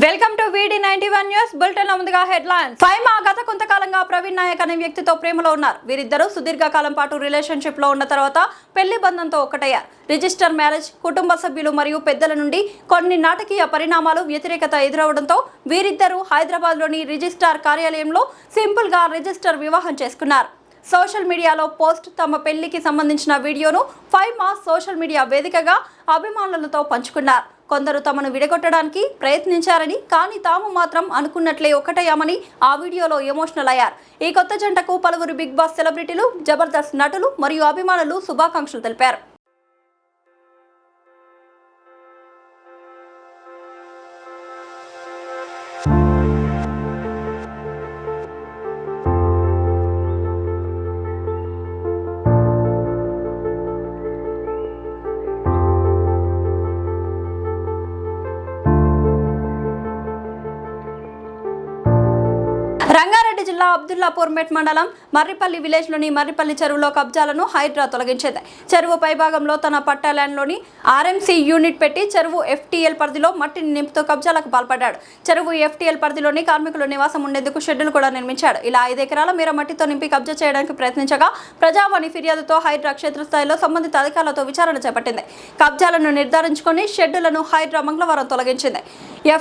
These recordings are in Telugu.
Welcome to VD91 news bulletin. ముందుగా హెడ్లైన్స్. ఫైమా గత కొంతకాలంగా ప్రవీణ్ నాయక్ అనే వ్యక్తితో ప్రేమలో ఉన్నారు. వీరిద్దరూ సుదీర్ఘకాలం పాటు రిలేషన్షిప్ లో ఉన్న తర్వాత పెళ్లి బంధంతో ఒకటయ్యారు. రిజిస్టర్ మ్యారేజ్, కుటుంబ సభ్యులు మరియు పెద్దల నుండి కొన్ని నాటకీయ పరిణామాలు, వ్యతిరేకత ఎదురవడంతో వీరిద్దరూ హైదరాబాద్ లోని రిజిస్ట్రార్ కార్యాలయంలో సింపుల్ గా రిజిస్టర్ వివాహం చేసుకున్నారు. సోషల్ మీడియాలో పోస్ట్ తమ పెళ్లికి సంబంధించిన వీడియోను ఫైమా సోషల్ మీడియా వేదికగా అభిమానులతో పంచుకున్నారు. కొందరు తమను విడగొట్టడానికి ప్రయత్నించారని, కానీ తాము మాత్రం అనుకున్నట్లే ఒకటయ్యామని ఆ వీడియోలో ఎమోషనల్ అయ్యారు. ఈ కొత్త జంటకు పలువురు బిగ్ బాస్ సెలబ్రిటీలు, జబర్దస్త్ నటులు మరియు అభిమానులు శుభాకాంక్షలు తెలిపారు. రంగారెడ్డి జిల్లా అబ్దుల్లాపూర్ మెట్ మండలం మర్రిపల్లి విలేజ్ లోని మర్రిపల్లి చెరువులో కబ్జాలను హైడ్రా తొలగించింది. చెరువు పైభాగంలో తన పట్టా ల్యాండ్ లోని RMC యూనిట్ పెట్టి చెరువు FTL పరిధిలో మట్టిని నింపుతూ కబ్జాలకు పాల్పడ్డాడు. చెరువు FTL పరిధిలోని కార్మికులు నివాసం ఉండేందుకు షెడ్యూల్ కూడా నిర్మించాడు. ఇలా 5 ఎకరాల మేర మట్టితో నింపి కబ్జా చేయడానికి ప్రయత్నించగా ప్రజావాణి ఫిర్యాదుతో హైడ్రా క్షేత్రస్థాయిలో సంబంధిత అధికారులతో విచారణ చేపట్టింది. కబ్జాలను నిర్ధారించుకుని షెడ్యూలను హైడ్రా మంగళవారం తొలగించింది.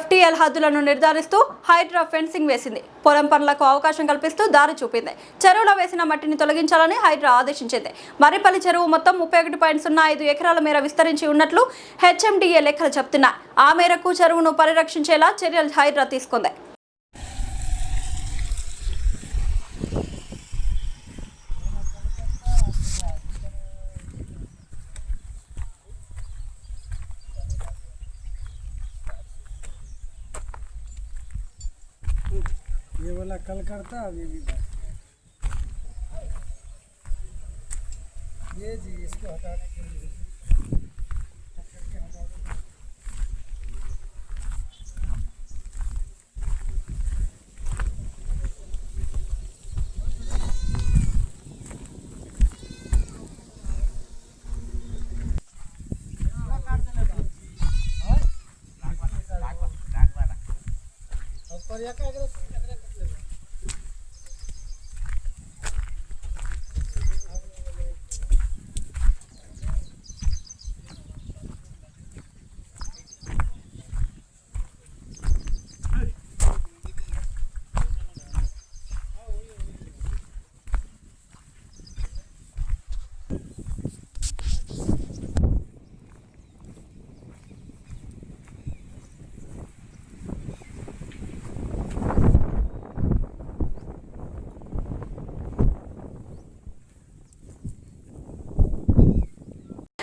FTL హద్దులను నిర్ధారిస్తూ హైడ్రా ఫెన్సింగ్ వేసింది. పొలం పనులకు అవకాశం కల్పిస్తూ దారి చూపింది. చెరువులో వేసిన మట్టిని తొలగించాలని హైడ్రా ఆదేశించింది. మర్రిపల్లి చెరువు మొత్తం 31.05 ఎకరాల మేర విస్తరించి ఉన్నట్లు HMDA లెక్కలు చెబుతున్నాయి. ఆ మేరకు చెరువును పరిరక్షించేలా చర్యలు హైడ్రా తీసుకుంది. ये वाला कल करता अभी भी ये जी इसको हटाने के लिए पर या क्या करो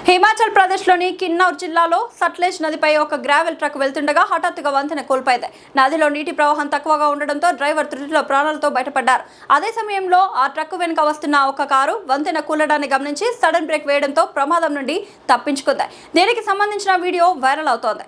హిమాచల్ ప్రదేశ్లోని కిన్నౌర్ జిల్లాలో సట్లెజ్ నదిపై ఒక గ్రావెల్ ట్రక్ వెళ్తుండగా హఠాత్తుగా వంతెన కోల్పోయింది. నదిలో నీటి ప్రవాహం తక్కువగా ఉండడంతో డ్రైవర్ త్రుటిలో ప్రాణాలతో బయటపడ్డారు. అదే సమయంలో ఆ ట్రక్ వెనుక వస్తున్న ఒక కారు వంతెన కూలడాన్ని గమనించి సడన్ బ్రేక్ వేయడంతో ప్రమాదం నుండి తప్పించుకుంది. దీనికి సంబంధించిన వీడియో వైరల్ అవుతోంది.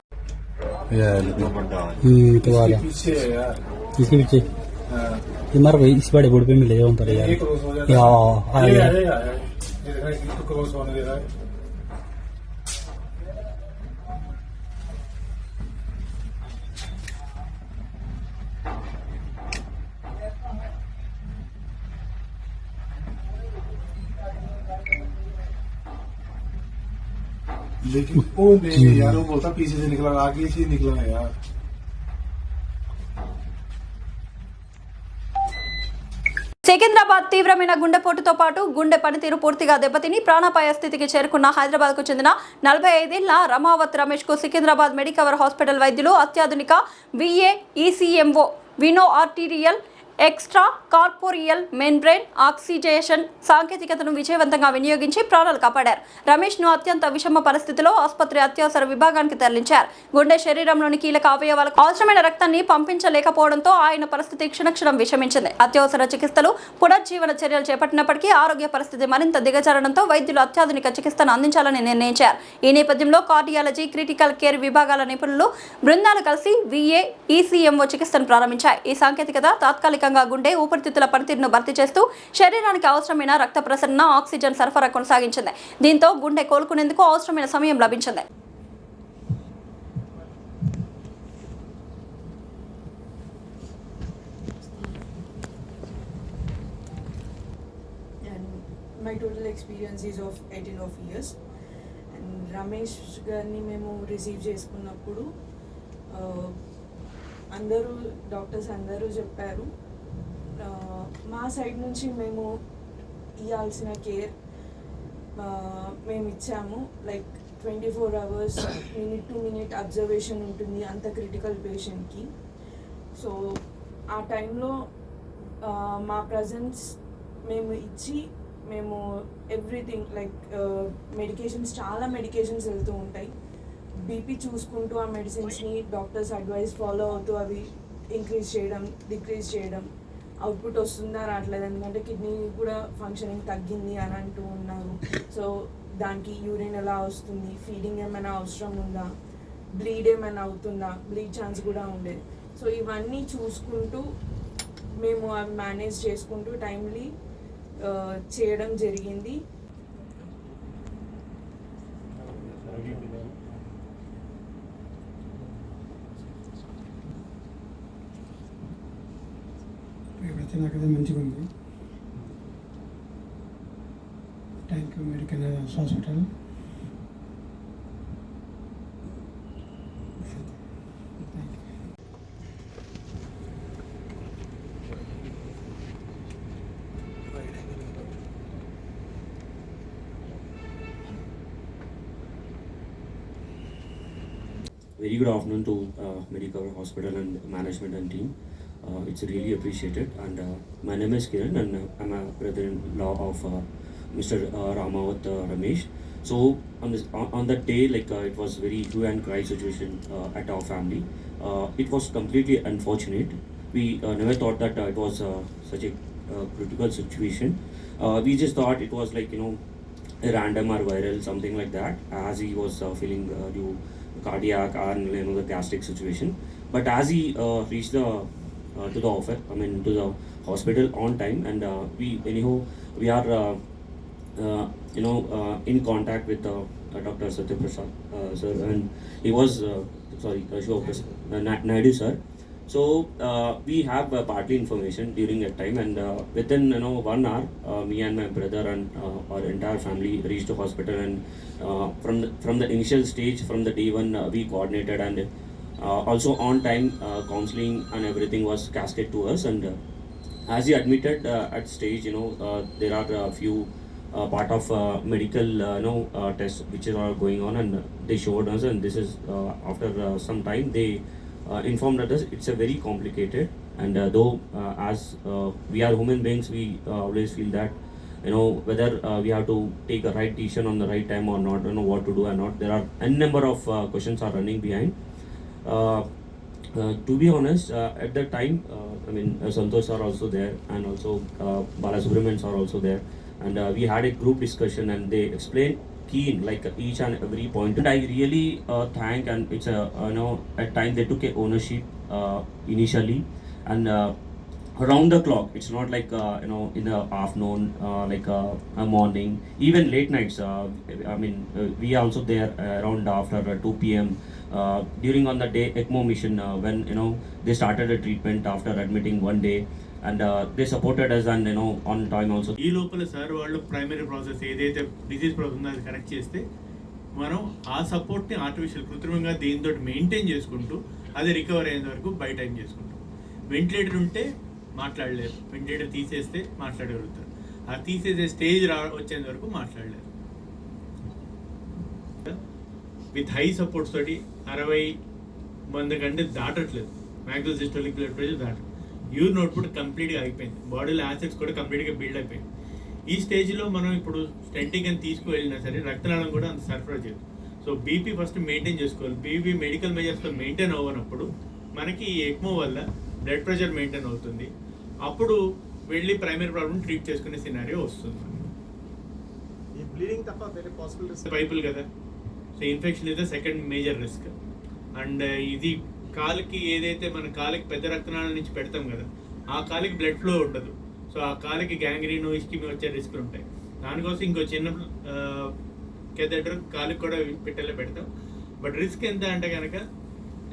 लेकिन वो नहीं यार, वो बोलता पीछे से निकला, आगे से निकला है यार. సికింద్రాబాద్ తీవ్రమైన గుండెపోటుతో పాటు గుండె పనితీరు పూర్తిగా దెబ్బతిని ప్రాణాపాయ స్థితికి చేరుకున్న హైదరాబాద్కు చెందిన 45 ఏళ్ల రమావత్ రమేష్కు సికింద్రాబాద్ మెడికవర్ హాస్పిటల్ వైద్యులు అత్యాధునిక VA ECMO veno arterial extracorporeal membrane oxygenation సాంకేతికతను విజయవంతంగా వినియోగించి ప్రాణాలు కాపాడారు. రమేష్ను అత్యంత విషమ పరిస్థితిలో ఆసుపత్రి అత్యవసర విభాగానికి తరలించారు. గుండె శరీరంలోని కీలక అవయవాలకు అవసరమైన రక్తాన్ని పంపించలేకపోవడంతో ఆయన పరిస్థితి క్షణక్షణం విషమించింది. అత్యవసర చికిత్సలు, పునర్జీవన చర్యలు చేపట్టినప్పటికీ ఆరోగ్య పరిస్థితి మరింత దిగజారడంతో వైద్యులు అత్యాధునిక చికిత్సను అందించాలని నిర్ణయించారు. ఈ నేపథ్యంలో కార్డియాలజీ, క్రిటికల్ కేర్ విభాగాల నిపుణులు బృందాలు కలిసి VA ECMO చికిత్సను ప్రారంభించాయి. ఈ సాంకేతికత తాత్కాలిక గుండె ఊపిరితిత్తుల పనితీరును భర్తీ చేస్తూ శరీరానికి అవసరమైన రక్త ప్రసరణ, ఆక్సిజన్ సరఫరా కొనసాగించింది. దీంతో గుండె కోలుకునేందుకు అవసరమైన సమయం లభించింది. my total experience is of 18 years. And Ramesh గారిని మేము రిసీవ్ చేసుకున్నప్పుడు అందరూ డాక్టర్స్ అందరూ చెప్పారు, మా సైడ్ నుంచి మేము ఇవ్వాల్సిన కేర్ మేము ఇచ్చాము. Like 24 hours minute to minute observation ఉంటుంది అంత క్రిటికల్ పేషెంట్కి. సో ఆ టైంలో మా ప్రజెన్స్ మేము ఇచ్చి మేము ఎవ్రీథింగ్ లైక్ మెడికేషన్స్, చాలా మెడికేషన్స్ వెళ్తూ ఉంటాయి. బీపీ చూసుకుంటూ ఆ మెడిసిన్స్ని డాక్టర్స్ అడ్వైస్ ఫాలో అవుతూ అవి ఇంక్రీజ్ చేయడం, డిక్రీజ్ చేయడం, అవుట్పుట్ వస్తుందా రావట్లేదు, ఎందుకంటే కిడ్నీ కూడా ఫంక్షనింగ్ తగ్గింది అని అంటూ ఉన్నారు. సో దానికి యూరిన్ ఎలా వస్తుంది, ఫీడింగ్ ఏమైనా అవసరం ఉందా, బ్లీడ్ ఏమైనా అవుతుందా, బ్లీడ్ ఛాన్స్ కూడా ఉండేది. సో ఇవన్నీ చూసుకుంటూ మేము అవి మేనేజ్ చేసుకుంటూ టైమ్లీ చేయడం జరిగింది. నాకైతే మంచిగా ఉంది. Thank you medical hospital. Very good afternoon to Medicover Hospital and management and team. It's really appreciated. And my name is Kiran, and I'm a brother-in-law of Mr. Ramawat Ramesh. So on that day, like it was very hue and cry situation at our family. It was completely unfortunate. We never thought that it was such a critical situation. We just thought it was like a random or viral, something like that, as he was feeling due cardiac and the gastric situation. But as he reached to the office, to the hospital on time, and we are in contact with Dr. Satyaprasad sir, and he was Naidu sir. So we have partly information during that time, and within 1 hour, me and my brother and our entire family reached the hospital. And from the initial stage, from the day one, we coordinated, and also on time counseling and everything was cascaded to us. And as he admitted at stage, there are a few part of medical tests which are going on, and they showed us, and this is after some time they informed us it's a very complicated. And though as we are human beings, we always feel that whether we have to take a right decision on the right time or not, what to do or not. There are a number of questions are running behind. To be honest, at that time, Santosh are also there, and also Balasubramanian are also there, and we had a group discussion, and they explained keen like each and every point. And I really thank, and it's at time they took a ownership initially, and around the clock. It's not like in the afternoon, like a morning, even late nights. We are also there around after 2 p.m. During on the day ECMO mission, when they started a treatment after admitting one day, and they supported us, and on time also. ఈ లోపల సార్ వాళ్ళు ప్రైమరీ ప్రాసెస్ ఏదైతే డిసీజ్ ప్రాసెస్ ఉందో అది కరెక్ట్ చేస్తే మనం ఆ సపోర్ట్ని ఆర్టిఫిషియల్ కృత్రిమంగా దీంతో మెయింటైన్ చేసుకుంటూ అది రికవర్ అయ్యేంత వరకు బై టైం చేసుకుంటాం. వెంటిలేటర్ ఉంటే మాట్లాడలేరు, వెంటిలేటర్ తీసేస్తే మాట్లాడగలుగుతారు. ఆ తీసేసే స్టేజ్ వచ్చేంత వరకు మాట్లాడలేరు. విత్ హై సపోర్ట్స్ తోటి 60 మంది కంటే దాటట్లేదు. మ్యాక్సిమం సిస్టోలిక్ బ్లడ్ ప్రెషర్ దాటలేదు. యూరిన్ అవుట్పుట్ కంప్లీట్గా అయిపోయింది. బాడీలో యాసిడ్స్ కూడా కంప్లీట్గా బిల్డ్ అయిపోయింది. ఈ స్టేజ్లో మనం ఇప్పుడు స్టెంటింగ్ అని తీసుకువెళ్ళినా సరే రక్తనాళం కూడా అంత సరఫరా చేయదు. సో బీపీ ఫస్ట్ మెయింటైన్ చేసుకోవాలి. బీపీ మెడికల్ మెజర్స్తో మెయింటైన్ అవ్వనప్పుడు మనకి ఎక్మో వల్ల బ్లడ్ ప్రెషర్ మెయింటైన్ అవుతుంది. అప్పుడు వెళ్ళి ప్రైమరీ ప్రాబ్లమ్ ట్రీట్ చేసుకునే సినారియో వస్తుంది. ఈ బ్లీడింగ్ తప్ప వేరే పాసిబుల్ రిస్క్ పైపుల్ కదా. So infection is the second major risk. And ఇది కాలుకి ఏదైతే మన కాలుకి పెద్ద రక్తనాళం నుంచి పెడతాం కదా, ఆ కాలుకి బ్లడ్ ఫ్లో ఉండదు. సో ఆ కాలుకి గ్యాంగ్రీన్, ఇస్కిమి వచ్చే రిస్క్లు ఉంటాయి. దానికోసం ఇంకో చిన్న కెథెటర్ కాలుకి కూడా పెట్టేలా పెడతాం. బట్ రిస్క్ ఎంత అంటే కనుక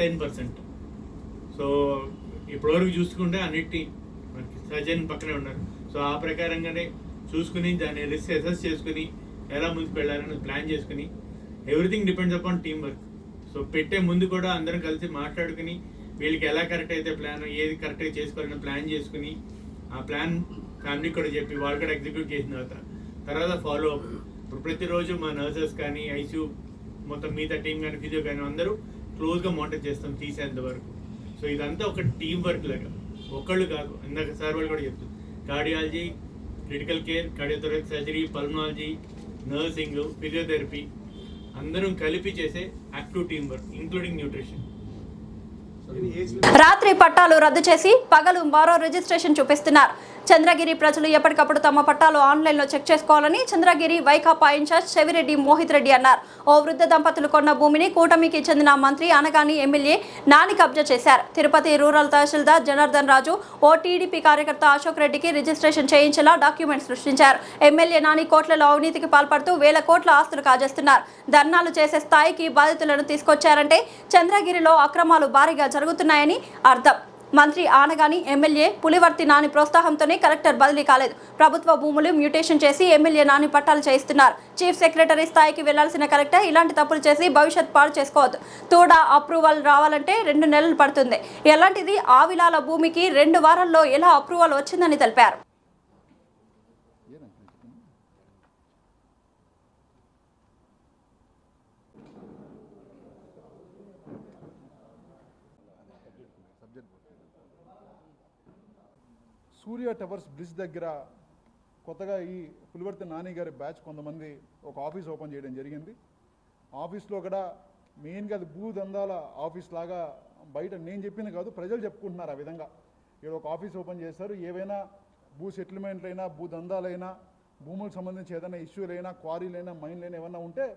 10%. సో ఇప్పటివరకు చూసుకుంటే అన్నిటి మనకి సర్జన్ పక్కనే ఉన్నారు. సో ఆ ప్రకారంగానే చూసుకుని దాన్ని రిస్క్ అసెస్ చేసుకుని ఎలా ముందుకు వెళ్ళాలని ప్లాన్ చేసుకుని everything depends upon team work. So పెట్టే ముందు కూడా అందరం కలిసి మాట్లాడుకుని వీళ్ళకి ఎలా కరెక్ట్ అయితే ప్లాన్ ఏది కరెక్ట్గా చేసుకోవాలని ప్లాన్ చేసుకుని ఆ ప్లాన్ ఫ్యామిలీకి కూడా చెప్పి వాళ్ళు కూడా ఎగ్జిక్యూట్ చేసిన తర్వాత ఫాలో అప్. ఇప్పుడు ప్రతిరోజు మా నర్సెస్ కానీ ఐసీయూ మొత్తం మిగతా టీం కానీ ఫిజియో కానీ అందరూ క్లోజ్గా మానిటర్ చేస్తాం తీసేంత వరకు. సో ఇదంతా ఒక టీం వర్క్ లాగా, ఒకళ్ళు కాదు. ఇందాక సార్ వాళ్ళు కూడా చెప్తారు, cardiology, critical care, cardiothoracic surgery, pulmonology, nursing, physiotherapy అందరం కలిపి చేసే active team work including nutrition. రాత్రి పట్టాలు రద్దు చేసి పగలు మరో రిజిస్ట్రేషన్ చూపిస్తున్నారు. చంద్రగిరి ప్రజలు ఎప్పటికప్పుడు తమ పట్టాలు ఆన్లైన్లో చెక్ చేసుకోవాలని చంద్రగిరి వైకాపా ఇన్ఛార్జ్ చెవిరెడ్డి మోహిత్ రెడ్డి అన్నారు. ఓ వృద్ధ దంపతులు కొన్న భూమిని కూటమికి చెందిన మంత్రి అనగాని ఎమ్మెల్యే నాని కబ్జా చేశారు. తిరుపతి రూరల్ తహసీల్దార్ జనార్దన్ రాజు ఓ టీడీపీ కార్యకర్త అశోక్ రెడ్డికి రిజిస్ట్రేషన్ చేయించేలా డాక్యుమెంట్ సృష్టించారు. ఎమ్మెల్యే నాని కోట్లలో అవినీతికి పాల్పడుతూ వేల కోట్ల ఆస్తులు కాజేస్తున్నారు. ధర్నాలు చేసే స్థాయికి బాధితులను తీసుకొచ్చారంటే చంద్రగిరిలో అక్రమాలు భారీగా జరుగుతున్నాయని అర్థం. మంత్రి ఆనగాని ఎమ్మెల్యే పులివర్తి నాని ప్రోత్సాహంతోనే కలెక్టర్ బదిలీ కాలేదు. ప్రభుత్వ భూములు మ్యూటేషన్ చేసి ఎమ్మెల్యే నాని పట్టాలు చేయిస్తున్నారు. చీఫ్ సెక్రటరీ స్థాయికి వెళ్లాల్సిన కలెక్టర్ ఇలాంటి తప్పులు చేసి భవిష్యత్ పాడు చేసుకోవద్దు. తోడా అప్రూవల్ రావాలంటే 2 నెలలు పడుతుంది. ఎలాంటిది ఆవిలాల భూమికి 2 వారాల్లో ఎలా అప్రూవల్ వచ్చిందని తెలిపారు. సూర్య టవర్స్ బ్రిడ్జ్ దగ్గర కొత్తగా ఈ పులివర్తి నాని గారి బ్యాచ్ కొంతమంది ఒక ఆఫీస్ ఓపెన్ చేయడం జరిగింది. ఆఫీస్లో కూడా మెయిన్గా అది భూదందాల ఆఫీస్ లాగా బయట నేను చెప్పింది కాదు, ప్రజలు చెప్పుకుంటున్నారు. ఆ విధంగా ఇక్కడ ఒక ఆఫీస్ ఓపెన్ చేశారు. ఏవైనా భూ సెటిల్మెంట్లైనా, భూదందాలైనా, భూములకు సంబంధించి ఏదైనా ఇష్యూలైనా, క్వారీలైనా, మైన్లైనా ఏమన్నా ఉంటే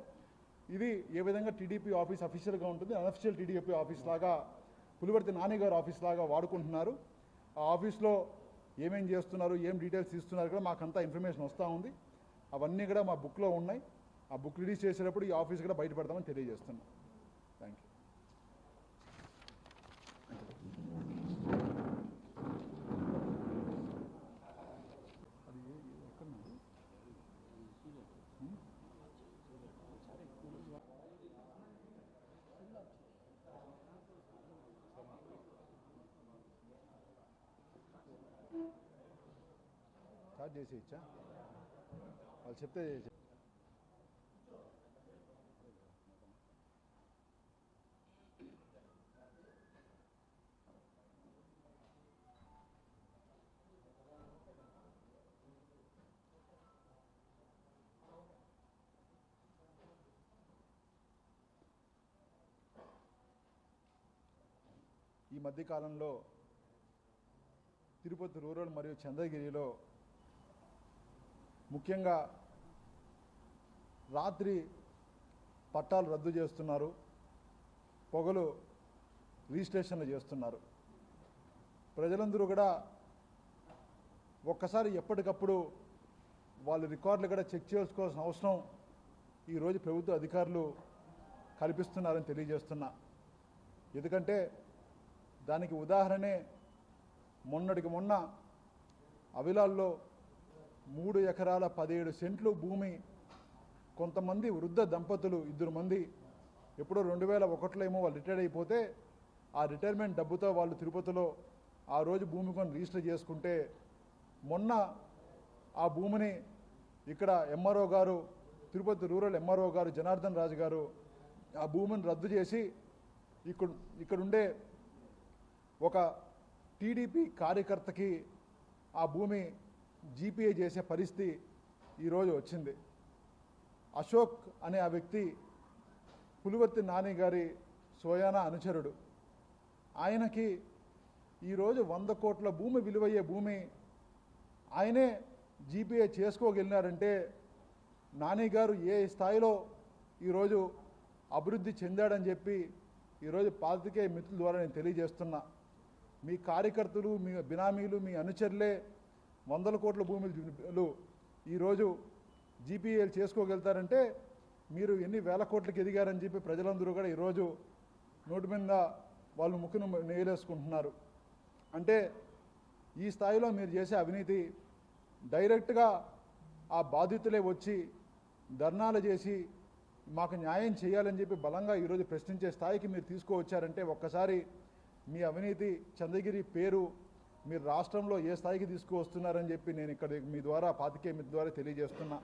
ఇది ఏ విధంగా టీడీపీ ఆఫీస్ అఫీషియల్గా ఉంటుంది, అన్అఫీషియల్ టీడీపీ ఆఫీస్ లాగా పులివర్తి నాని గారు ఆఫీస్ లాగా వాడుకుంటున్నారు. ఆ ఆఫీస్లో ఏమేం చేస్తున్నారు, ఏం డీటెయిల్స్ ఇస్తున్నారు కూడా మాకంతా ఇన్ఫర్మేషన్ వస్తూ ఉంది. అవన్నీ కూడా మా బుక్లో ఉన్నాయి. ఆ బుక్ రిలీజ్ చేసేటప్పుడు ఈ ఆఫీస్ కూడా బయటపెడతామని తెలియజేస్తున్నాం. Thank you. స్టార్ట్ చేసి ఇచ్చా వాళ్ళు చెప్తే ఈ మధ్యకాలంలో తిరుపతి రూరల్ మరియు చంద్రగిరిలో ముఖ్యంగా రాత్రి పట్టాలు రద్దు చేస్తున్నారు, పొగలు రిజిస్ట్రేషన్లు చేస్తున్నారు. ప్రజలందరూ కూడా ఒక్కసారి ఎప్పటికప్పుడు వాళ్ళ రికార్డులు కూడా చెక్ చేసుకోవాల్సిన అవసరం ఈరోజు ప్రభుత్వ అధికారులు కల్పిస్తున్నారని తెలియజేస్తున్నా. ఎందుకంటే దానికి ఉదాహరణే మొన్నటికి మొన్న అవిలాల్లో 3 ఎకరాల 17 సెంట్లు భూమి కొంతమంది వృద్ధ దంపతులు 2 మంది ఎప్పుడో 2001లో ఏమో వాళ్ళు రిటైర్ అయిపోతే ఆ రిటైర్మెంట్ డబ్బుతో వాళ్ళు తిరుపతిలో ఆ రోజు భూమి కొని రిజిస్టర్ చేసుకుంటే మొన్న ఆ భూమిని ఇక్కడ ఎంఆర్ఓ గారు, తిరుపతి రూరల్ ఎంఆర్ఓ గారు జనార్దన్ రాజు గారు ఆ భూమిని రద్దు చేసి ఇక్కడుండే ఒక టీడీపీ కార్యకర్తకి ఆ భూమి జీపీఏ చేసే పరిస్థితి ఈరోజు వచ్చింది. అశోక్ అనే ఆ వ్యక్తి పులివర్తి నాని గారి సోయానా అనుచరుడు. ఆయనకి ఈరోజు 100 కోట్ల భూమి విలువయ్యే భూమి ఆయనే జీపీఏ చేసుకోగలిగినారంటే నాని గారు ఏ స్థాయిలో ఈరోజు అభివృద్ధి చెందాడని చెప్పి ఈరోజు పాత్రికేయ మిత్రుల ద్వారా నేను తెలియజేస్తున్నా. మీ కార్యకర్తలు, మీ బినామీలు, మీ అనుచరులే 100 కోట్ల భూములు ఈరోజు జీపీఏలు చేసుకోగలుగుతారంటే మీరు ఎన్ని వేల కోట్లకి ఎదిగారని చెప్పి ప్రజలందరూ కూడా ఈరోజు నోటి మీద వాళ్ళు ముక్కును నేలేసుకుంటున్నారు. అంటే ఈ స్థాయిలో మీరు చేసే అవినీతి డైరెక్ట్గా ఆ బాధితులే వచ్చి ధర్నాలు చేసి మాకు న్యాయం చేయాలని చెప్పి బలంగా ఈరోజు ప్రశ్నించే స్థాయికి మీరు తీసుకువచ్చారంటే ఒక్కసారి మీ అవినీతి చంద్రగిరి పేరు మీరు రాష్ట్రంలో ఏ స్థాయికి తీసుకువస్తున్నారని చెప్పి నేను ఇక్కడ మీ ద్వారా పాతికేయ మీ ద్వారా తెలియజేస్తున్నా.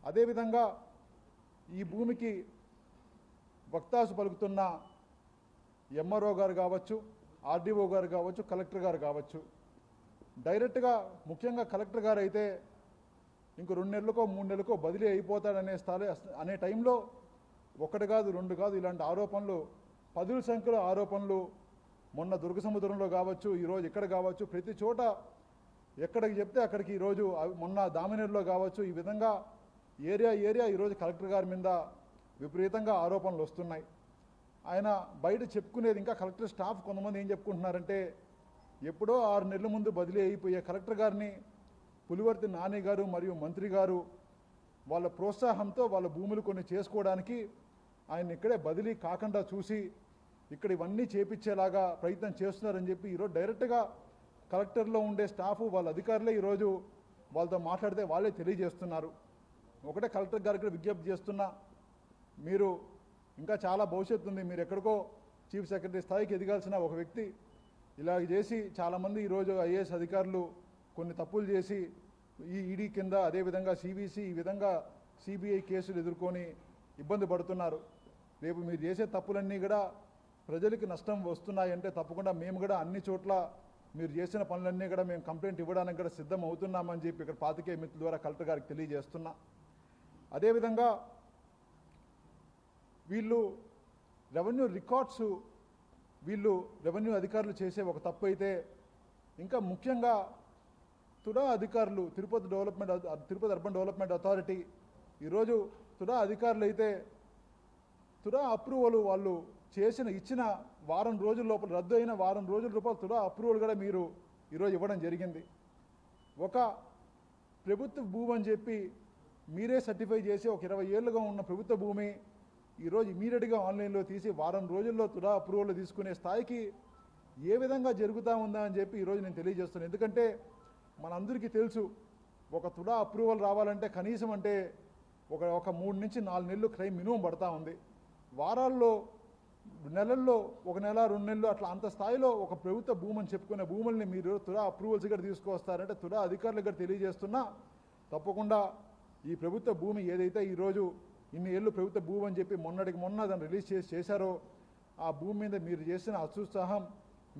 అదేవిధంగా ఈ భూమికి వక్తాసు పలుకుతున్న ఎంఆర్ఓ గారు కావచ్చు, ఆర్డీఓ గారు కావచ్చు, కలెక్టర్ గారు కావచ్చు, డైరెక్ట్గా ముఖ్యంగా కలెక్టర్ గారు అయితే ఇంకో 2 నెలలకో 3 నెలలకో బదిలీ అయిపోతాడనే అనే టైంలో ఒకటి కాదు 2 కాదు ఇలాంటి ఆరోపణలు 10ల సంఖ్యలో ఆరోపణలు మొన్న దుర్గసముద్రంలో కావచ్చు, ఈరోజు ఇక్కడ కావచ్చు, ప్రతి చోట ఎక్కడికి చెప్తే అక్కడికి ఈరోజు మొన్న దామినేరులో కావచ్చు, ఈ విధంగా ఏరియా ఈరోజు కలెక్టర్ గారి మీద విపరీతంగా ఆరోపణలు వస్తున్నాయి. ఆయన బయట చెప్పుకునేది ఇంకా కలెక్టర్ స్టాఫ్ కొంతమంది ఏం చెప్పుకుంటున్నారంటే ఎప్పుడో 6 నెలల ముందు బదిలీ అయిపోయే కలెక్టర్ గారిని పులివర్తి నాని గారు మరియు మంత్రి గారు వాళ్ళ ప్రోత్సాహంతో వాళ్ళ భూములు కొన్ని చేసుకోవడానికి ఆయన ఇక్కడే బదిలీ కాకుండా చూసి ఇక్కడ ఇవన్నీ చేపించేలాగా ప్రయత్నం చేస్తున్నారని చెప్పి ఈరోజు డైరెక్ట్గా కలెక్టర్లో ఉండే స్టాఫ్ వాళ్ళ అధికారులే ఈరోజు వాళ్ళతో మాట్లాడితే వాళ్ళే తెలియజేస్తున్నారు. ఒకటే కలెక్టర్ గారికి విజ్ఞప్తి చేస్తున్నా, మీరు ఇంకా చాలా భవిష్యత్తు ఉంది, మీరు ఎక్కడికో చీఫ్ సెక్రటరీ స్థాయికి ఎదగాల్సిన ఒక వ్యక్తి ఇలాగ చేసి చాలామంది ఈరోజు ఐఏఎస్ అధికారులు కొన్ని తప్పులు చేసి ఈ ఈడీ కింద అదేవిధంగా సిబిసి ఈ విధంగా సిబిఐ కేసులు ఎదుర్కొని ఇబ్బంది పడుతున్నారు. రేపు మీరు చేసే తప్పులన్నీ కూడా ప్రజలకి నష్టం వస్తున్నాయంటే తప్పకుండా మేము కూడా అన్ని చోట్ల మీరు చేసిన పనులన్నీ కూడా మేము కంప్లైంట్ ఇవ్వడానికి కూడా సిద్ధం అవుతున్నామని చెప్పి ఇక్కడ పాతికేయ మిత్రుల ద్వారా కలెక్టర్ గారికి తెలియజేస్తున్నా. అదేవిధంగా వీళ్ళు రెవెన్యూ రికార్డ్స్ వీళ్ళు రెవెన్యూ అధికారులు చేసే ఒక తప్పు అయితే ఇంకా ముఖ్యంగా తుడా అధికారులు తిరుపతి అర్బన్ డెవలప్మెంట్ అథారిటీ ఈరోజు తుడా అధికారులు అయితే తుడా అప్రూవల్ వాళ్ళు ఇచ్చిన వారం రోజుల లోపల రద్దు అయిన వారం రోజుల రూపాయలు తుడా అప్రూవల్ కూడా మీరు ఈరోజు ఇవ్వడం జరిగింది. ఒక ప్రభుత్వ భూమి అని చెప్పి మీరే సర్టిఫై చేసి ఒక 20 ఏళ్ళుగా ఉన్న ప్రభుత్వ భూమి ఈరోజు ఇమీడియట్గా ఆన్లైన్లో తీసి వారం రోజుల్లో తుడా అప్రూవల్ తీసుకునే స్థాయికి ఏ విధంగా జరుగుతూ ఉందా అని చెప్పి ఈరోజు నేను తెలియజేస్తున్నాను. ఎందుకంటే మనందరికీ తెలుసు ఒక తుడా అప్రూవల్ రావాలంటే కనీసం అంటే ఒక 3 నుంచి 4 నెలలు క్రైమ్ మినిమం పడతా ఉంది. వారాల్లో నెలల్లో 1 నెల 2 నెలలు అట్లా అంత స్థాయిలో ఒక ప్రభుత్వ భూమని చెప్పుకునే భూముల్ని మీరు తుడా అప్రూవల్స్ కూడా తీసుకొస్తారంటే తుడా అధికారులు కూడా తెలియజేస్తున్నా తప్పకుండా ఈ ప్రభుత్వ భూమి ఏదైతే ఈరోజు ఇన్ని ఏళ్ళు ప్రభుత్వ భూమి అని చెప్పి మొన్న దాన్ని రిలీజ్ చేశారో ఆ భూమి మీద మీరు చేసిన అత్యుత్సాహం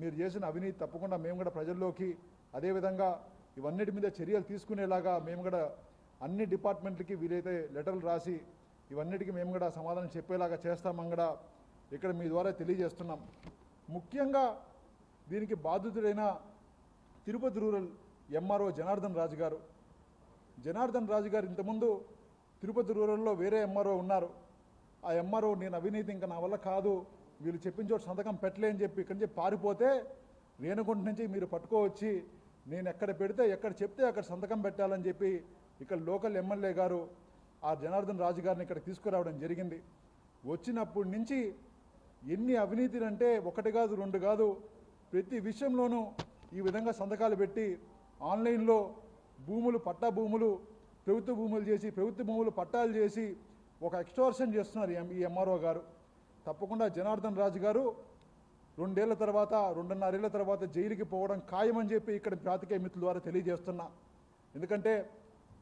మీరు చేసిన అవినీతి తప్పకుండా మేము కూడా ప్రజల్లోకి అదేవిధంగా ఇవన్నిటి మీద చర్యలు తీసుకునేలాగా మేము కూడా అన్ని డిపార్ట్మెంట్లకి వీలైతే లెటర్లు రాసి ఇవన్నిటికీ మేము కూడా సమాధానం చెప్పేలాగా చేస్తామని కూడా ఇక్కడ మీ ద్వారా తెలియజేస్తున్నాం. ముఖ్యంగా దీనికి బాధితుడైన తిరుపతి రూరల్ ఎంఆర్ఓ జనార్దన్ రాజు గారు ఇంతకుముందు తిరుపతి రూరల్లో వేరే ఎంఆర్ఓ ఉన్నారు. ఆ ఎంఆర్ఓ నేను అవినీతి ఇంకా నా వల్ల కాదు వీళ్ళు చెప్పిన చోటు సంతకం పెట్టలే అని చెప్పి ఇక్కడి నుంచి పారిపోతే రేణుగుంట నుంచి మీరు పట్టుకోవచ్చి నేను ఎక్కడ పెడితే ఎక్కడ చెప్తే అక్కడ సంతకం పెట్టాలని చెప్పి ఇక్కడ లోకల్ ఎమ్మెల్యే గారు ఆ జనార్దన్ రాజు గారిని ఇక్కడ తీసుకురావడం జరిగింది. వచ్చినప్పటి నుంచి ఎన్ని అవినీతిలు అంటే 1 కాదు 2 కాదు ప్రతి విషయంలోనూ ఈ విధంగా సంతకాలు పెట్టి ఆన్లైన్లో భూములు పట్టా భూములు ప్రభుత్వ భూములు చేసి ప్రభుత్వ భూములు పట్టాలు చేసి ఒక ఎక్స్టోర్షన్ చేస్తున్నారు ఈ ఎంఆర్ఓ గారు. తప్పకుండా జనార్దన్ రాజు గారు 2 ఏళ్ల తర్వాత 2.5 ఏళ్ల తర్వాత జైలుకి పోవడం ఖాయమని చెప్పి ఇక్కడ పాతికేయ మిత్రుల ద్వారా తెలియజేస్తున్నా. ఎందుకంటే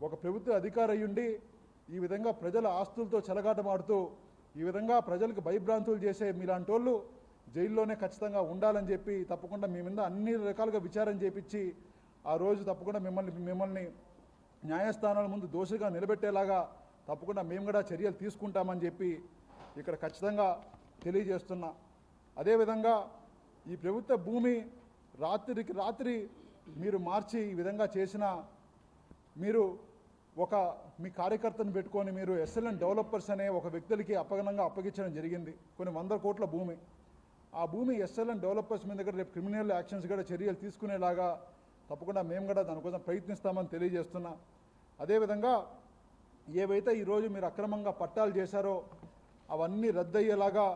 ఒక ప్రభుత్వ అధికారి అయ్యుండి ఈ విధంగా ప్రజల ఆస్తులతో చెలగాటమాడుతూ ఈ విధంగా ప్రజలకు భయభ్రాంతులు చేసే మీలాంటి వాళ్ళు జైల్లోనే ఖచ్చితంగా ఉండాలని చెప్పి తప్పకుండా మీ మీద అన్ని రకాలుగా విచారణ చేపించి ఆ రోజు తప్పకుండా మిమ్మల్ని న్యాయస్థానాల ముందు దోషిగా నిలబెట్టేలాగా తప్పకుండా మేము కూడా చర్యలు తీసుకుంటామని చెప్పి ఇక్కడ ఖచ్చితంగా తెలియజేస్తున్నా. అదేవిధంగా ఈ ప్రభుత్వ భూమి రాత్రికి రాత్రి మీరు మార్చి ఈ విధంగా చేసిన మీరు మీ కార్యకర్తను పెట్టుకొని మీరు ఎస్ఎల్ఎన్ డెవలపర్స్ అనే ఒక వ్యక్తులకి అప్పగించడం జరిగింది కొన్ని 100 కోట్ల భూమి. ఆ భూమి ఎస్ఎల్ఎన్ డెవలపర్స్ మీద కూడా రేపు క్రిమినల్ యాక్షన్స్ కూడా చర్యలు తీసుకునేలాగా తప్పకుండా మేము కూడా దానికోసం ప్రయత్నిస్తామని తెలియజేస్తున్నా. అదేవిధంగా ఏవైతే ఈరోజు మీరు అక్రమంగా పట్టాలు చేశారో అవన్నీ రద్దయ్యేలాగా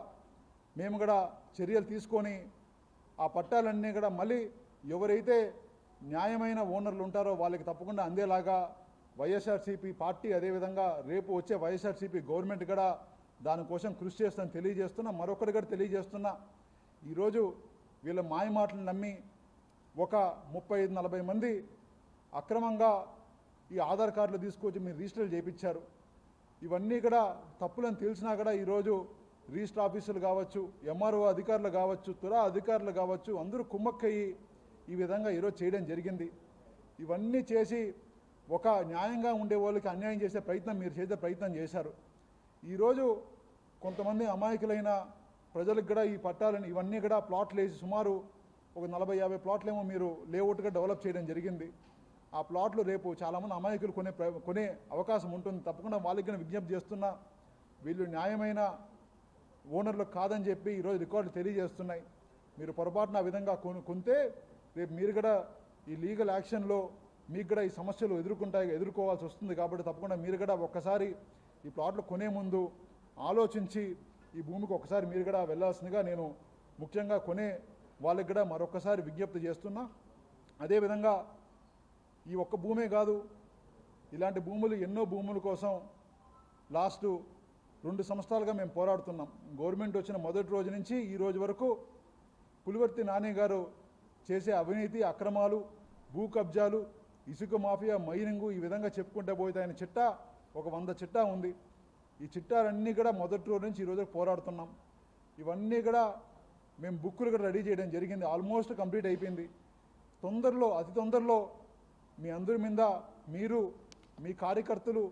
మేము కూడా చర్యలు తీసుకొని ఆ పట్టాలన్నీ కూడా మళ్ళీ ఎవరైతే న్యాయమైన ఓనర్లు ఉంటారో వాళ్ళకి తప్పకుండా అందేలాగా వైఎస్ఆర్సీపీ పార్టీ అదేవిధంగా రేపు వచ్చే వైఎస్ఆర్సీపీ గవర్నమెంట్ కూడా దానికోసం కృషి చేస్తుందని తెలియజేస్తున్నా. మరొకటి కూడా తెలియజేస్తున్నా, ఈరోజు వీళ్ళ మాయ మాటలు నమ్మి ఒక 35-40 మంది అక్రమంగా ఈ ఆధార్ కార్డులు తీసుకొచ్చి మీరు రిజిస్టర్లు చేయించారు. ఇవన్నీ కూడా తప్పులని తెలిసినా కూడా ఈరోజు రిజిస్టర్ ఆఫీసులు కావచ్చు, ఎంఆర్ఓ అధికారులు కావచ్చు, తురా అధికారులు కావచ్చు, అందరూ కుమ్మక్కయ్యి ఈ విధంగా ఈరోజు చేయడం జరిగింది. ఇవన్నీ చేసి ఒక న్యాయంగా ఉండే వాళ్ళకి అన్యాయం చేసే ప్రయత్నం మీరు చేసే ప్రయత్నం చేశారు. ఈరోజు కొంతమంది అమాయకులైన ప్రజలకు కూడా ఈ పట్టాలని ఇవన్నీ కూడా ప్లాట్లు వేసి సుమారు ఒక 40-50 ప్లాట్లేమో మీరు లేఅవుట్గా డెవలప్ చేయడం జరిగింది. ఆ ప్లాట్లు రేపు చాలామంది అమాయకులు కొనే అవకాశం ఉంటుంది. తప్పకుండా వాళ్ళకి కూడా విజ్ఞప్తి చేస్తున్నా, వీళ్ళు న్యాయమైన ఓనర్లు కాదని చెప్పి ఈరోజు రికార్డులు తెలియజేస్తున్నాయి. మీరు పొరపాటున ఆ విధంగా కొంటే రేపు మీరు కూడా ఈ లీగల్ యాక్షన్లో మీకు కూడా ఈ సమస్యలు ఎదుర్కోవాల్సి వస్తుంది. కాబట్టి తప్పకుండా మీరు కూడా ఒక్కసారి ఈ ప్లాట్లు కొనే ముందు ఆలోచించి ఈ భూమికి ఒకసారి మీరు కూడా వెళ్ళాల్సిందిగా నేను ముఖ్యంగా కొనే వాళ్ళకి కూడా మరొకసారి విజ్ఞప్తి చేస్తున్నా. అదేవిధంగా ఈ ఒక్క భూమే కాదు, ఇలాంటి భూములు ఎన్నో భూముల కోసం లాస్ట్ 2 సంవత్సరాలుగా మేము పోరాడుతున్నాం. గవర్నమెంట్ వచ్చిన మొదటి రోజు నుంచి ఈ రోజు వరకు పులివర్తి నాని గారు చేసే అవినీతి అక్రమాలు, భూ కబ్జాలు, ఇసుక మాఫియా, మైనింగు, ఈ విధంగా చెప్పుకుంటే పోతే ఆయన చిట్టా ఒక 100 చిట్టా ఉంది. ఈ చిట్టాలన్నీ కూడా మొదటి రోజు నుంచి ఈ రోజు పోరాడుతున్నాం. ఇవన్నీ కూడా మేము బుక్కులు కూడా రెడీ చేయడం జరిగింది. ఆల్మోస్ట్ కంప్లీట్ అయిపోయింది. తొందరలో అతి తొందరలో మీ అందరి మీద మీరు, మీ కార్యకర్తలు,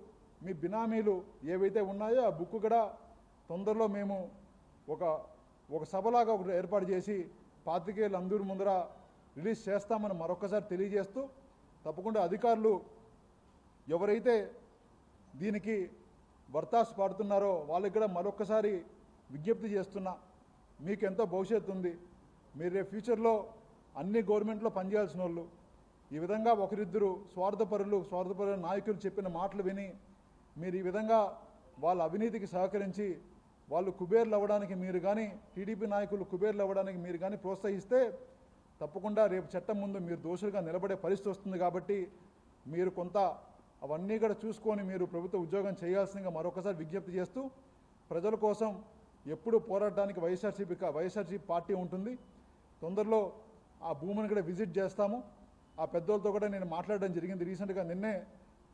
మీ బినామీలు ఏవైతే ఉన్నాయో ఆ బుక్ కూడా తొందరలో మేము ఒక సభలాగా ఒకటి ఏర్పాటు చేసి పాత్రికేయులు అందరి ముందర రిలీజ్ చేస్తామని మరొకసారి తెలియజేస్తూ, తప్పకుండా అధికారులు ఎవరైతే దీనికి వర్తాసు పాడుతున్నారో వాళ్ళకి కూడా మరొకసారి విజ్ఞప్తి చేస్తున్నా, మీకు ఎంతో భవిష్యత్తు ఉంది. మీరు రేపు ఫ్యూచర్లో అన్ని గవర్నమెంట్లో పనిచేయాల్సిన వాళ్ళు. ఈ విధంగా ఒకరిద్దరు స్వార్థపరుల నాయకులు చెప్పిన మాటలు విని మీరు ఈ విధంగా వాళ్ళ అవినీతికి సహకరించి వాళ్ళు కుబేర్లు అవ్వడానికి మీరు కానీ, టీడీపీ నాయకులు కుబేర్లు అవ్వడానికి మీరు కానీ ప్రోత్సహిస్తే తప్పకుండా రేపు చట్టం ముందు మీరు దోషులుగా నిలబడే పరిస్థితి వస్తుంది. కాబట్టి మీరు కొంత అవన్నీ కూడా చూసుకొని మీరు ప్రభుత్వ ఉద్యోగం చేయాల్సిందిగా మరొకసారి విజ్ఞప్తి చేస్తూ, ప్రజల కోసం ఎప్పుడు పోరాడడానికి వైఎస్ఆర్సీపీ పార్టీ ఉంటుంది. తొందరలో ఆ భూమిని కూడా విజిట్ చేస్తాము. ఆ పెద్దోళ్ళతో కూడా నేను మాట్లాడడం జరిగింది. రీసెంట్గా నిన్నే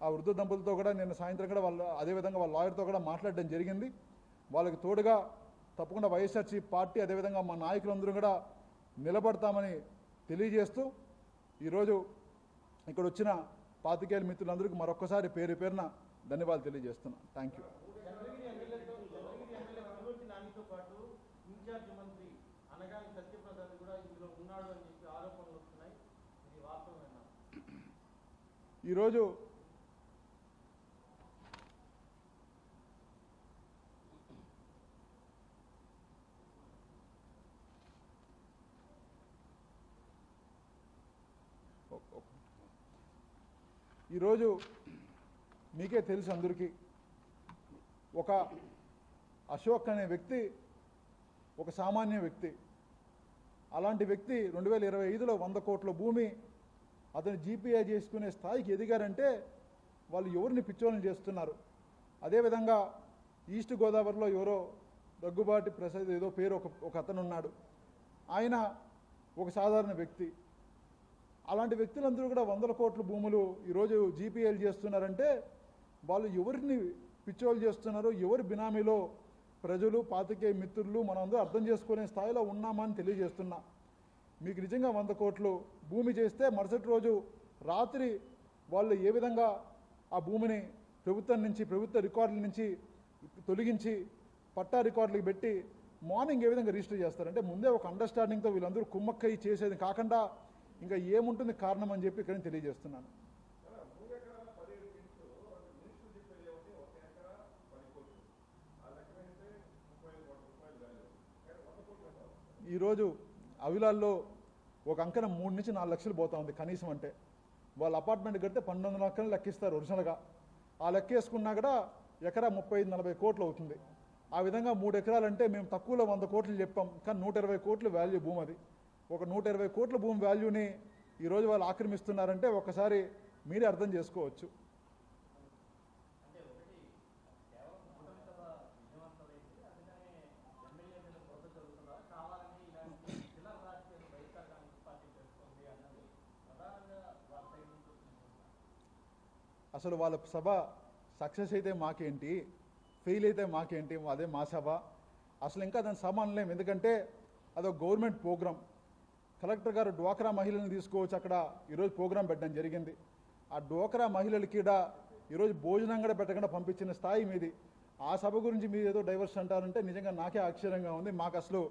ఆ వృద్ధ దంపతులతో కూడా నేను సాయంత్రం కూడా అదేవిధంగా వాళ్ళ లాయర్తో కూడా మాట్లాడడం జరిగింది. వాళ్ళకి తోడుగా తప్పకుండా వైఎస్ఆర్సీపీ పార్టీ అదేవిధంగా మా నాయకులందరూ కూడా నిలబడతామని తెలియజేస్తూ, ఈరోజు ఇక్కడ వచ్చిన పాత్రికేయుల మిత్రులందరికీ మరొక్కసారి పేరున ధన్యవాదాలు తెలియజేస్తున్నాను. Thank you. ఈరోజు మీకే తెలుసు అందరికీ, ఒక అశోక్ అనే వ్యక్తి ఒక సామాన్య వ్యక్తి. అలాంటి వ్యక్తి 2025లో 100 కోట్ల భూమి అతను జీపీఐ చేసుకునే స్థాయికి ఎదిగారంటే వాళ్ళు ఎవరిని పిచ్చోళ్ళని చేస్తున్నారు. అదేవిధంగా ఈస్ట్ గోదావరిలో ఎవరో దగ్గుబాటి ప్రసాద్ ఏదో పేరు ఒక అతను ఉన్నాడు. ఆయన ఒక సాధారణ వ్యక్తి. అలాంటి వ్యక్తులందరూ కూడా 100 కోట్ల భూములు ఈరోజు జీపీఐలు చేస్తున్నారంటే వాళ్ళు ఎవరిని పిచ్చోళ్ళు చేస్తున్నారో, ఎవరి బినామీలో ప్రజలు, పాత్రికేయ మిత్రులు మనందరూ అర్థం చేసుకునే స్థాయిలో ఉన్నామని తెలియజేస్తున్నా. మీకు నిజంగా 100 కోట్లు భూమి చేస్తే మరుసటి రోజు రాత్రి వాళ్ళు ఏ విధంగా ఆ భూమిని ప్రభుత్వ రికార్డుల నుంచి తొలగించి పట్టా రికార్డులకు పెట్టి మార్నింగ్ ఏ విధంగా రిజిస్టర్ చేస్తారంటే ముందే ఒక అండర్స్టాండింగ్తో వీళ్ళందరూ కుమ్మక్కయ్యి చేసేది కాకుండా ఇంకా ఏముంటుంది కారణం అని చెప్పి ఇక్కడ తెలియజేస్తున్నాను. ఈరోజు అవిలాల్లో ఒక అంకన 3 నుంచి 4 లక్షలు పోతా ఉంది కనీసం. అంటే వాళ్ళ అపార్ట్మెంట్ కడితే 1200 లక్షలు లెక్కిస్తారు ఒరిజినల్గా. ఆ లెక్కేసుకున్నా కూడా ఎకరా 35-40 కోట్లు అవుతుంది. ఆ విధంగా 3 ఎకరాలంటే మేము తక్కువలో 100 కోట్లు చెప్పాం, కానీ 120 కోట్ల వాల్యూ భూమి అది. ఒక 120 కోట్ల భూమి వాల్యూని ఈరోజు వాళ్ళు ఆక్రమిస్తున్నారంటే ఒకసారి మీరే అర్థం చేసుకోవచ్చు. అసలు వాళ్ళ సభ సక్సెస్ అయితే మాకేంటి, ఫెయిల్ అయితే మాకేంటి, అదే మా సభ. అసలు ఇంకా దాని సభ అనలేము, ఎందుకంటే అదొక గవర్నమెంట్ ప్రోగ్రాం. కలెక్టర్ గారు డ్వాక్రా మహిళలను తీసుకోవచ్చు అక్కడ ఈరోజు ప్రోగ్రాం పెట్టడం జరిగింది. ఆ డ్వాక్రా మహిళలకి ఈరోజు భోజనం కూడా పెట్టకుండా పంపించిన స్థాయి మీది. ఆ సభ గురించి మీరు ఏదో డైవర్స్ అంటారంటే నిజంగా నాకే ఆశ్చర్యంగా ఉంది. మాకు అసలు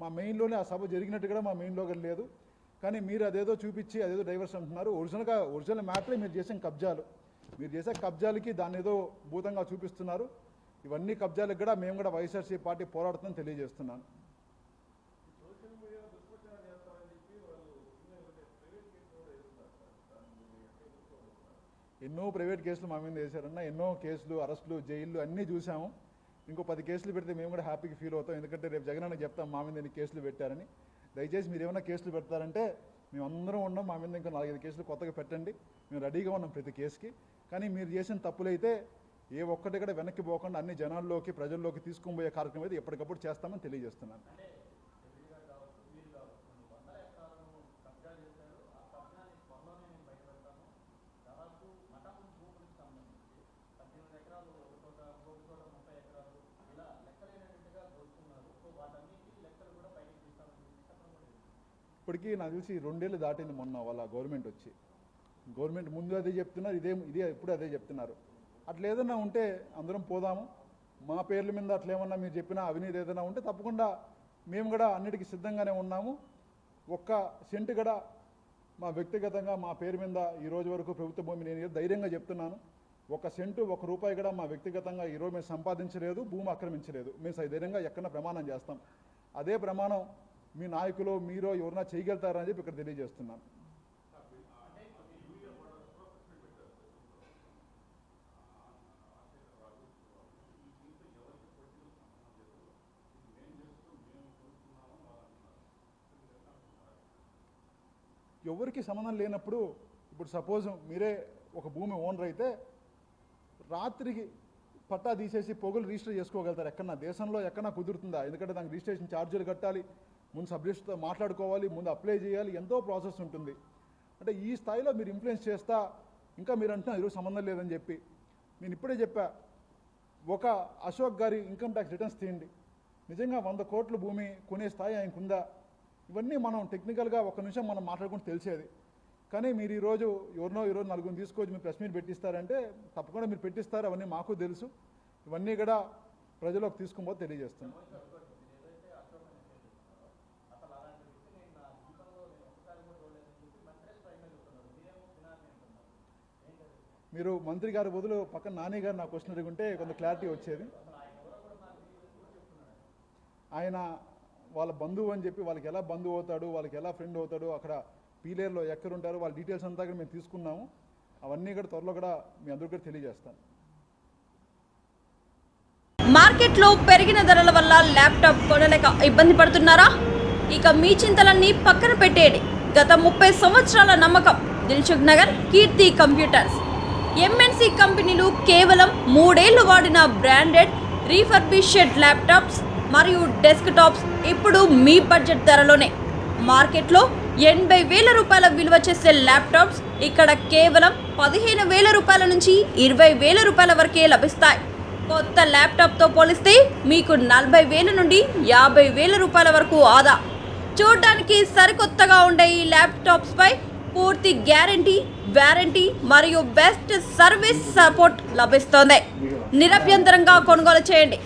మా మెయిన్లోనే ఆ సభ జరిగినట్టు కూడా మా మెయిన్లో కూడా లేదు. కానీ మీరు అదేదో చూపించి అదేదో డైవర్స్ అంటున్నారు. ఒరిజినల్ మ్యాటరే మీరు చేసిన కబ్జాలు. మీరు చేసే కబ్జాలకి దాన్ని ఏదో భూతంగా చూపిస్తున్నారు. ఇవన్నీ కబ్జాలకు కూడా మేము కూడా వైఎస్ఆర్సీ పార్టీ పోరాడుతుందని తెలియజేస్తున్నాను. ఎన్నో ప్రైవేట్ కేసులు మా మీద వేశారన్న, ఎన్నో కేసులు, అరెస్టులు, జైళ్ళు అన్నీ చూసాము. ఇంకో 10 కేసులు పెడితే మేము కూడా హ్యాపీగా ఫీల్ అవుతాం. ఎందుకంటే రేపు జగనన్న చెప్తాం మా మీద ఎన్ని కేసులు పెట్టారని. దయచేసి మీరు ఏమైనా కేసులు పెడతారంటే మేము అందరం ఉన్నాం. మా మీద ఇంకా 4-5 కేసులు కొత్తగా పెట్టండి, మేము రెడీగా ఉన్నాం ప్రతి కేసుకి. కానీ మీరు చేసిన తప్పులైతే ఏ ఒక్కటి కూడా వెనక్కి పోకుండా అన్ని జనాల్లోకి, ప్రజల్లోకి తీసుకుని పోయే కార్యక్రమం అయితే ఎప్పటికప్పుడు చేస్తామని తెలియజేస్తున్నాను. ఇప్పటికీ నాకు తెలిసి 2 ఏళ్ళు దాటింది మొన్న వాళ్ళ గవర్నమెంట్ వచ్చి. గవర్నమెంట్ ముందు అదే చెప్తున్నారు, ఇదే ఇప్పుడు అదే చెప్తున్నారు. అట్లా ఏదైనా ఉంటే అందరం పోదాము. మా పేర్ల మీద అట్లా ఏమన్నా మీరు చెప్పిన అవినీతి ఏదైనా ఉంటే తప్పకుండా మేము కూడా అన్నిటికీ సిద్ధంగానే ఉన్నాము. ఒక్క సెంటు కూడా మా వ్యక్తిగతంగా మా పేరు మీద ఈ రోజు వరకు ప్రభుత్వ భూమి నేను ధైర్యంగా చెప్తున్నాను. 1 సెంటు 1 రూపాయి కూడా మా వ్యక్తిగతంగా ఈరోజు మేము సంపాదించలేదు, భూమి ఆక్రమించలేదు. మేము ధైర్యంగా ఎక్కడ ప్రమాణం చేస్తాం. అదే ప్రమాణం మీ నాయకులు మీరు ఎవరైనా చేయగలుగుతారని చెప్పి ఇక్కడ తెలియజేస్తున్నాను. ఎవరికి సంబంధం లేనప్పుడు ఇప్పుడు సపోజ్ మీరే ఒక భూమి ఓనర్ అయితే రాత్రికి పట్టా తీసేసి పొగులు రిజిస్టర్ చేసుకోగలుగుతారు. ఎక్కడన్నా దేశంలో ఎక్కడన్నా కుదురుతుందా? ఎందుకంటే దానికి రిజిస్ట్రేషన్ ఛార్జీలు కట్టాలి, ముందు సబ్జెక్ట్తో మాట్లాడుకోవాలి, ముందు అప్లై చేయాలి, ఎంతో ప్రాసెస్ ఉంటుంది. అంటే ఈ స్థాయిలో మీరు ఇన్ఫ్లుయెన్స్ చేస్తా ఇంకా మీరు అంటున్నా ఈరోజు సంబంధం లేదని చెప్పి. నేను ఇప్పుడే చెప్పా, ఒక అశోక్ గారి ఇన్కమ్ ట్యాక్స్ రిటర్న్స్ తీయండి. నిజంగా 100 కోట్ల భూమి కొనే స్థాయి ఆయనకుందా? ఇవన్నీ మనం టెక్నికల్గా 1 నిమిషం మనం మాట్లాడుకుంటూ తెలిసేది. కానీ మీరు ఈరోజు ఈరోజు 4 తీసుకొచ్చి మీరు ప్రెస్ మీట్ పెట్టిస్తారంటే తప్పకుండా మీరు పెట్టిస్తారు, అవన్నీ మాకు తెలుసు. ఇవన్నీ కూడా ప్రజలకు తీసుకుని తెలియజేస్తున్నాం. మీరు మంత్రి గారి బదులు పక్కన నాని గారు నా క్వశ్చన్ అడిగుంటే కొంత క్లారిటీ వచ్చేది. ఆయన వాళ్ళ బంధువు అని చెప్పి వాళ్ళకి ఎలా బంధువు అవుతాడు, వాళ్ళకి ఎలా ఫ్రెండ్ అవుతాడు, అక్కడ పీలేరులో ఎక్కడుంటారు, వాళ్ళ డీటెయిల్స్ అంతా కూడా మేము తీసుకున్నాము. అవన్నీ కూడా త్వరలో కూడా మీ అందరికీ కూడా తెలియజేస్తాను. మార్కెట్లో పెరిగిన ధరల వల్ల ల్యాప్టాప్ కొనలేక ఇబ్బంది పడుతున్నారా? ఇక మీ చింతలన్నీ పక్కన పెట్టేయండి. గత 30 సంవత్సరాల నమ్మకం దిల్సుఖ్ నగర్ కీర్తి కంప్యూటర్స్. ఎంఎన్సి కంపెనీలు కేవలం 3 ఏళ్లు వాడిన బ్రాండెడ్ రీఫర్బిష్డ్ ల్యాప్టాప్స్ మరియు డెస్క్టాప్స్ ఇప్పుడు మీ బడ్జెట్ ధరలోనే. మార్కెట్లో 80,000 రూపాయల విలువ చేసే ల్యాప్టాప్స్ ఇక్కడ కేవలం 15,000 రూపాయల నుంచి 20,000 రూపాయల వరకే లభిస్తాయి. కొత్త ల్యాప్టాప్తో పోలిస్తే మీకు 40,000 నుండి 50,000 రూపాయల వరకు ఆదా. చూడడానికి సరికొత్తగా ఉండే ఈ ల్యాప్టాప్స్పై పూర్తి గ్యారంటీ, వారంటీ మరియు బెస్ట్ సర్వీస్ సపోర్ట్ లభిస్తోంది. నిరభ్యంతరంగా కొనుగోలు చేయండి.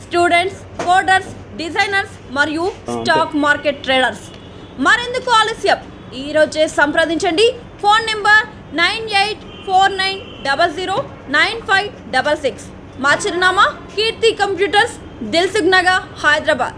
స్టూడెంట్స్, కోడర్స్, డిజైనర్స్ మరియు స్టాక్ మార్కెట్ ట్రేడర్స్. మరెందుకు ఆలస్యం? ఈరోజే సంప్రదించండి. Phone number 9849009566. మా చిరునామా కీర్తి కంప్యూటర్స్, దిల్సుఖ్ నగర్, హైదరాబాద్.